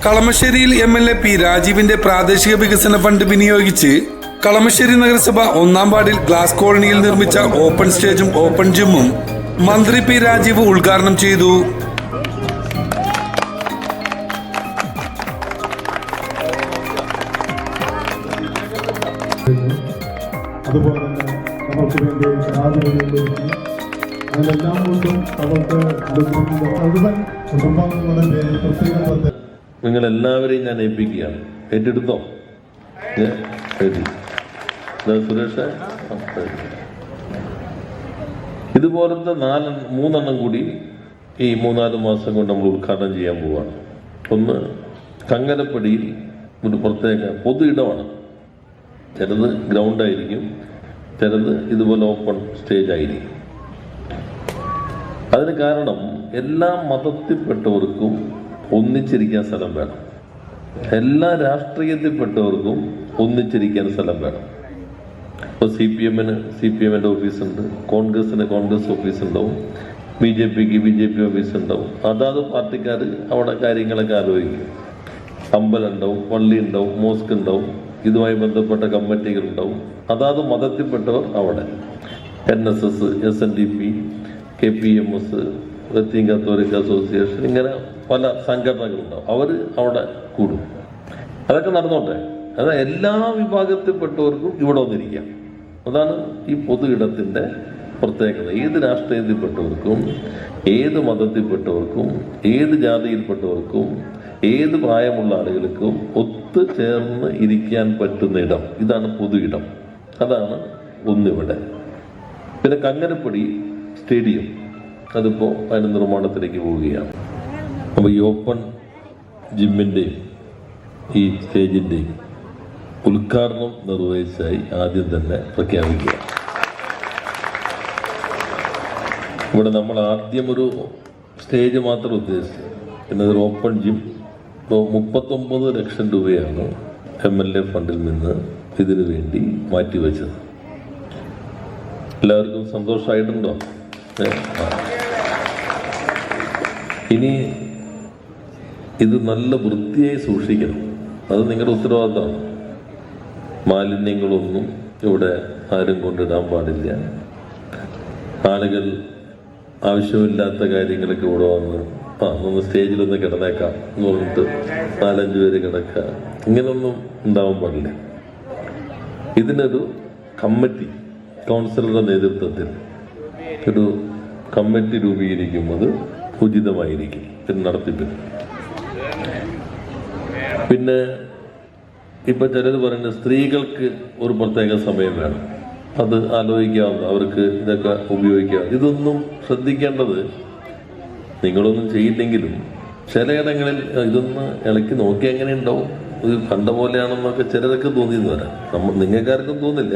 കളമശ്ശേരിയിൽ MLA P രാജീവിന്റെ പ്രാദേശിക വികസന fund വിനിയോഗിച്ച് Kalamassery നഗരസഭ 1-ാം വാർഡിൽ ഗ്ലാസ് കോളനിയിൽ നിർമ്മിച്ച ഓപ്പൺ സ്റ്റേജും ഓപ്പൺ ജിമ്മും മന്ത്രി പി രാജീവ് ഉദ്ഘാടനം ചെയ്തു. അതുപോലെ തന്നെ നമ്മൾക്ക് വേണ്ടി അതിലെല്ലാം കൊണ്ടും അവർക്ക് മുഴുവൻ കുടുംബങ്ങളുടെ പേരിൽ പ്രത്യേക നിങ്ങളെല്ലാവരെയും ഞാൻ ഏൽപ്പിക്കുകയാണ്. ഏറ്റെടുത്തോ? സുരേഷ്, ഇതുപോലത്തെ 3 കൂടി ഈ 3-4 മാസം കൊണ്ട് നമ്മൾ ഉദ്ഘാടനം ചെയ്യാൻ പോവുകയാണ്. ഒന്ന്, കങ്ങരപ്പടിയിൽ ഒരു പ്രത്യേക പൊതു ഇടമാണ്. ചിലത് ഗ്രൗണ്ടായിരിക്കും, ചിലത് ഇതുപോലെ ഓപ്പൺ സ്റ്റേജ് ആയിരിക്കും. അതിന് കാരണം എല്ലാ മതത്തിൽപ്പെട്ടവർക്കും ഒന്നിച്ചിരിക്കാൻ സ്ഥലം വേണം. എല്ലാ രാഷ്ട്രീയത്തിൽപ്പെട്ടവർക്കും ഒന്നിച്ചിരിക്കാൻ സ്ഥലം വേണം. ഇപ്പോൾ CPM-ന്റെ ഓഫീസുണ്ട്, കോൺഗ്രസിന് കോൺഗ്രസ് ഓഫീസ് ഉണ്ടാവും, BJPക്ക് BJP ഓഫീസ് ഉണ്ടാവും. അതാത് പാർട്ടിക്കാർ അവിടെ കാര്യങ്ങളൊക്കെ ആലോചിക്കും. അമ്പലം ഉണ്ടാവും, പള്ളി ഉണ്ടാവും, മോസ്ക് ഉണ്ടാവും, ഇതുമായി ബന്ധപ്പെട്ട കമ്മിറ്റികൾ ഉണ്ടാവും. അതാത് മതത്തിൽപ്പെട്ടവർ അവിടെ NSS, SNDP, KPMS, ലത്തീൻ കത്തോലിക്ക അസോസിയേഷൻ, ഇങ്ങനെ പല സംഘടനകളുണ്ടാവും. അവർ അവിടെ കൂടും. അതൊക്കെ നടന്നോട്ടെ. അത് എല്ലാ വിഭാഗത്തിൽപ്പെട്ടവർക്കും ഇവിടെ വന്നിരിക്കാം. അതാണ് ഈ പൊതു ഇടത്തിൻ്റെ പ്രത്യേകത. ഏത് രാഷ്ട്രീയത്തിൽപ്പെട്ടവർക്കും, ഏത് മതത്തിൽപ്പെട്ടവർക്കും, ഏത് ജാതിയിൽപ്പെട്ടവർക്കും, ഏത് പ്രായമുള്ള ആളുകൾക്കും ഒത്തുചേർന്ന് ഇരിക്കാൻ പറ്റുന്ന ഇടം. ഇതാണ് പൊതു ഇടം. അതാണ് ഒന്നിവിടെ. പിന്നെ കങ്ങരപ്പടി സ്റ്റേഡിയം, അതിപ്പോൾ അതിൻ്റെ നിർമ്മാണത്തിലേക്ക് പോവുകയാണ്. അപ്പോൾ ഈ ഓപ്പൺ ജിമ്മിൻ്റെയും ഈ സ്റ്റേജിൻ്റെയും ഉദ്ഘാടനം നിർവഹിച്ചായി ആദ്യം തന്നെ പ്രഖ്യാപിക്കുക. ഇവിടെ നമ്മൾ ആദ്യം ഒരു സ്റ്റേജ് മാത്രം ഉദ്ദേശിച്ചു. പിന്നെ ഒരു ഓപ്പൺ ജിം. ഇപ്പോൾ 39 ലക്ഷം രൂപയാണ് MLA ഫണ്ടിൽ നിന്ന് ഇതിനു വേണ്ടി മാറ്റിവെച്ചത്. എല്ലാവർക്കും സന്തോഷമായിട്ടുണ്ടോ? ഇനി ഇത് നല്ല വൃത്തിയായി സൂക്ഷിക്കണം. അത് നിങ്ങളുടെ ഉത്തരവാദിത്തമാണ്. മാലിന്യങ്ങളൊന്നും ഇവിടെ ആരും കൊണ്ടിടാൻ പാടില്ല. ആളുകൾ ആവശ്യമില്ലാത്ത കാര്യങ്ങളൊക്കെ ഇവിടെ വന്ന് ഒന്ന് സ്റ്റേജിലൊന്ന് കിടന്നേക്കാം എന്ന് പറഞ്ഞിട്ട് 4-5 പേര് കിടക്കുക, ഇങ്ങനൊന്നും ഉണ്ടാവാൻ പാടില്ല. ഇതിനൊരു കമ്മിറ്റി, കൗൺസിലറുടെ നേതൃത്വത്തിൽ ഒരു കമ്മിറ്റി രൂപീകരിക്കുന്നത് ഉചിതമായിരിക്കും. പിന്നെ നടത്തിപ്പിന് പിന്നെ ഇപ്പം ചിലർ പറയുന്നത് സ്ത്രീകൾക്ക് ഒരു പ്രത്യേക സമയം വേണം. അത് ആലോചിക്കാവുന്ന, അവർക്ക് ഇതൊക്കെ ഉപയോഗിക്കാം. ഇതൊന്നും ശ്രദ്ധിക്കേണ്ടത്, നിങ്ങളൊന്നും ചെയ്യില്ലെങ്കിലും ചിലയിടങ്ങളിൽ ഇതൊന്ന് ഇളക്കി നോക്കി എങ്ങനെ ഉണ്ടാവും, ഇത് കണ്ട പോലെയാണെന്നൊക്കെ ചിലരൊക്കെ തോന്നിയെന്ന് വരാം. നിങ്ങൾക്കാർക്കും തോന്നില്ല.